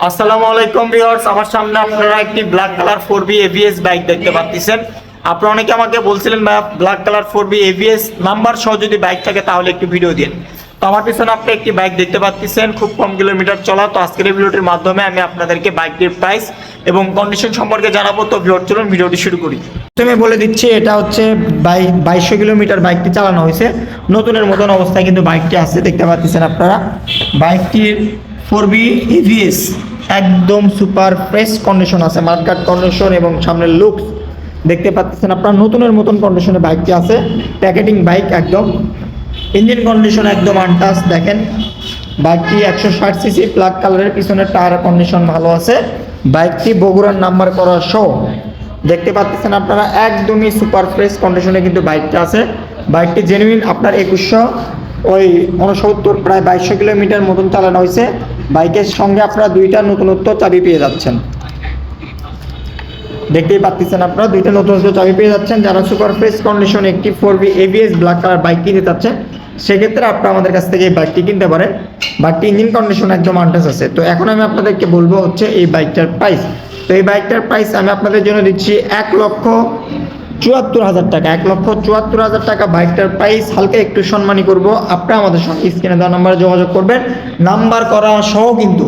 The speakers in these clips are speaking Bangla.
আসসালামু আলাইকুম ভিউয়ার্স, আমার সামনে আপনারা একটি black colour 4B ABS bike দেখতে পাচ্ছেন। আপনারা অনেকে আমাকে বলছিলেন ভাই black colour 4B ABS number সহ যদি বাইক থাকে তাহলে একটু ভিডিও দিন। তো আমার পিছনে আপনি একটি বাইক দেখতে পাচ্ছেন, খুব কম কিলোমিটার চলা। তো আজকের এই ভিডিওটির মাধ্যমে আমি আপনাদেরকে বাইকটির প্রাইস এবং কন্ডিশন সম্পর্কে জানাবো। তো ভিউয়ার চলুন ভিডিওটি শুরু করি। প্রথমে বলে দিচ্ছি, এটা হচ্ছে 2200 কিলোমিটার বাইকটি চালানো হয়েছে। নতুনের মতন অবস্থায় কিন্তু বাইকটি আছে, দেখতে পাচ্ছেন আপনারা। বাইকটির 4B ABS একদম সুপার ফ্রেশ কন্ডিশন আছে, মার্কাট কন্ডিশন এবং সামনের লুকস দেখতে পাচ্ছেন আপনারা। নতুনের মতন কন্ডিশনে বাইকটি আছে, প্যাকেটিং বাইক একদম। ইঞ্জিন কন্ডিশন একদম আনটাচ দেখেন। বাইকটি 160 সিসি ব্ল্যাক কালারের, পিছনের টায়ার কন্ডিশন ভালো আছে। বাইকটি বগুড়ার নাম্বার করা সহ দেখতে পাচ্ছেন আপনারা, একদমই সুপার ফ্রেশ কন্ডিশনে কিন্তু বাইকটা আছে। বাইকটি জেনুইন আপনার 2169 প্রায় 2200 কিলোমিটার মতন চালানো হয়েছে। বাইকের সঙ্গে আপনারা দুইটা নতুনত্ব চাবি পেয়ে যাচ্ছেন, দেখতেই পাচ্ছেন আপনারা দুইটা নতুনত্ব চাবি পেয়ে যাচ্ছেন। যারা সুপার ফ্রেশ কন্ডিশন একটি 4B ABS black colour bike কিনতে চাচ্ছেন, সেক্ষেত্রে আপনারা আমাদের কাছ থেকে এই বাইকটি কিনতে পারেন। বাইকটি ইঞ্জিন কন্ডিশন একদম আনটাচ আছে। তো এখন আমি আপনাদেরকে বলবো হচ্ছে এই বাইকটার প্রাইস। তো এই বাইকটার প্রাইস আমি আপনাদের জন্য দিচ্ছি 1,74,000 টাকা। 1,74,000 টাকা বাইকটার প্রাইস। হালকা একটু সম্মানী করবো, আপনারা আমাদের সঙ্গে স্ক্রিনে দেওয়া নাম্বারে যোগাযোগ করবেন। নাম্বার করা সহ কিন্তু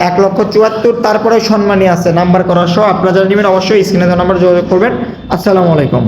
1,74,000, তারপরে সম্মানী আছে নাম্বার করা সহ। আপনারা যারা নেবেন অবশ্যই স্ক্রিনে দেওয়া নাম্বারে যোগাযোগ করবেন। আসসালামু আলাইকুম।